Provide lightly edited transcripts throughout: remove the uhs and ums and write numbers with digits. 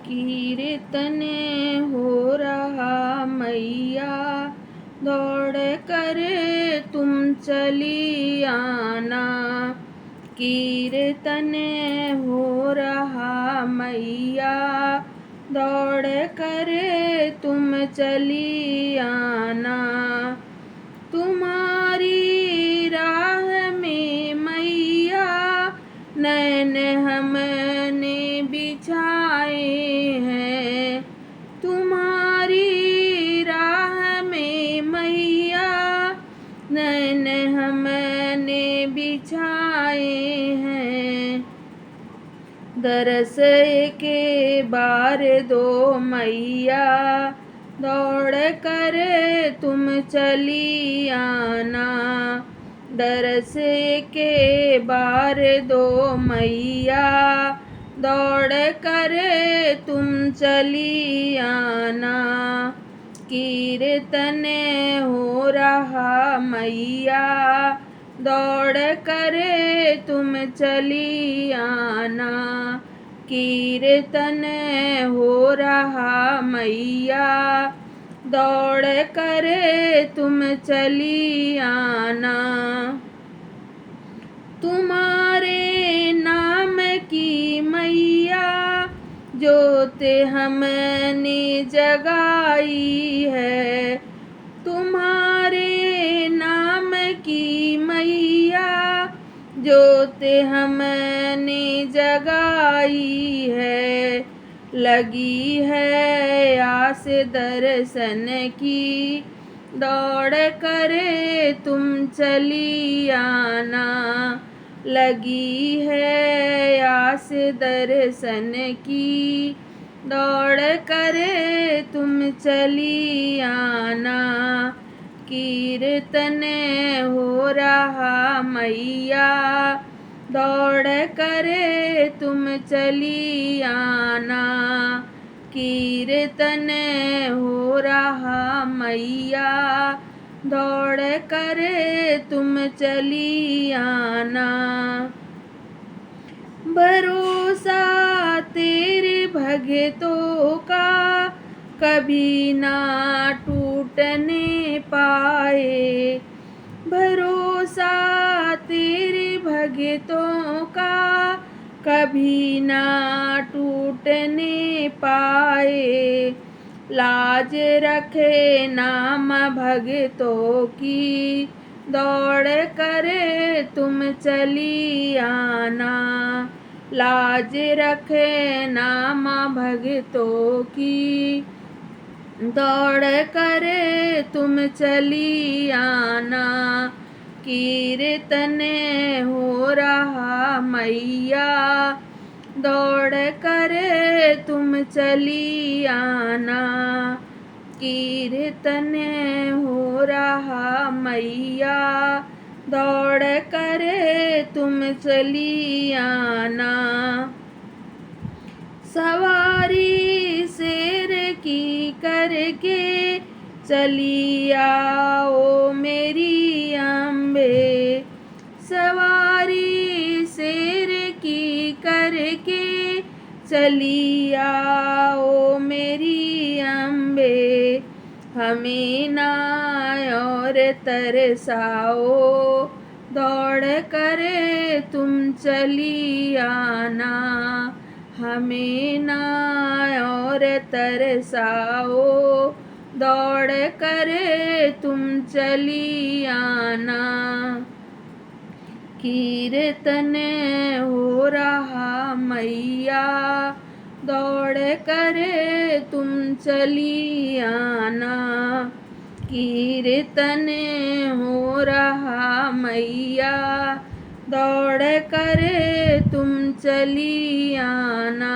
कीर्तन हो रहा मैया, दौड़ कर तुम चली आना। कीर्तन हो रहा मैया, दौड़ कर तुम चली आना। तुम्हारी राह में मैया, नैन हमने बिछाए हैं। तुम्हारी राह में मैया, नैन हमने बिछाए हैं। दरस के बार दो मैया, दौड़ कर तुम चली आना। दरस के बार दो मैया, दौड़ कर तुम चली आना। कीर्तन हो रहा मैया, दौड़ कर तुम चली आना। कीर्तन हो रहा मैया, दौड़ कर तुम चली आना। तुम्हारे नाम की मैया, जोत हमने जगाई है। तुम्हारे नाम की मैया, जोत हमने जगाई है। लगी है आस दर्शन की, दौड़ कर तुम चली आना। लगी है आस दर्शन की, दौड़ कर तुम चली आना। कीर्तन हो रहा मैया, दौड़ कर तुम चली आना। कीर्तन हो रहा मैया, दौड़ कर तुम चली आना। भरोसा तेरे भक्तों का, कभी ना टूटने पाए। भरोसा तेरे भक्तों का, कभी ना टूटने पाए। लाज रखे नाम भक्तों की, दौड़ कर तुम चली आना। लाज रखे नाम भक्तों की, दौड़ कर तुम चली आना। कीर्तन हो रहा मैया, दौड़ कर तुम चली आना। कीर्तन हो रहा मैया, दौड़ कर तुम चली आना। सवारी शेर की करके चली आओ मेरी अम्बे। सवारी शेर की करके चली आओ मेरी अम्बे। हमें ना और तरसाओ, दौड़ कर तुम चली आना। हमें ना और तरसाओ, दौड़ कर तुम चली आना। कीर्तन हो रहा मैया, दौड़ कर तुम चली आना। कीर्तन हो रहा मैया, दौड़ कर तुम चली आना।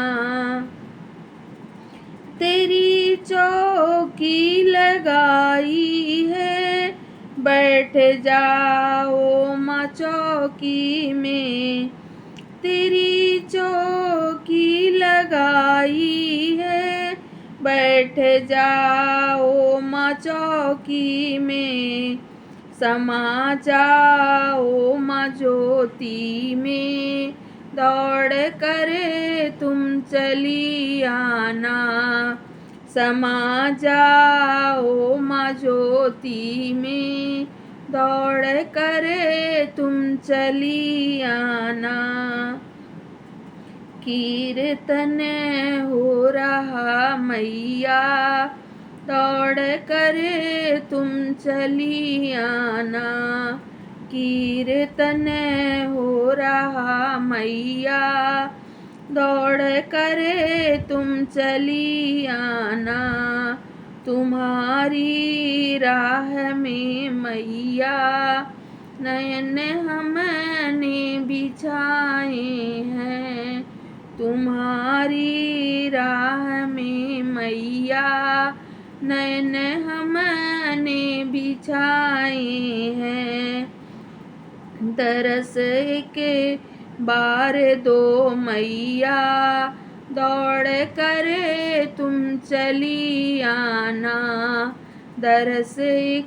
तेरी चौकी लगाई है, बैठ जाओ माँ चौकी में। तेरी चौकी लगाई है, बैठ जाओ माँ चौकी में। समा जाओ माँ ज्योति में, दौड़ करे तुम चली आना। समा जाओ माँ ज्योति में, दौड़ करे तुम चली आना। कीर्तन हो रहा मैया, दौड़ करे तुम चली आना। कीर्तन हो रहा मैया, दौड़ करे तुम चली आना। तुम्हारी राह में मैया, नयन हमने बिछाए हैं। तुम्हारी राह में मैया, नयन हमने बिछाए हैं। तरस के बार दो मैया, दौड़ करे तुम चली आना। दरस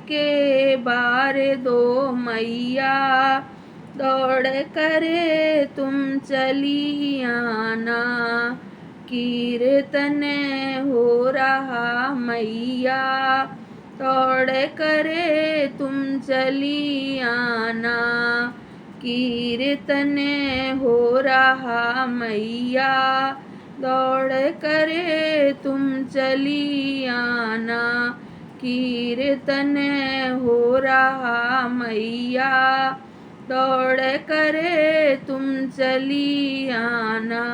के बार दो मैया, दौड़ करे तुम चली आना। कीर्तन हो रहा मैया, दौड़ करे तुम चली आना। कीर्तन हो रहा मैया, दौड़ करे तुम चली आना। कीर्तन हो रहा मैया, दौड़ करे तुम चली आना।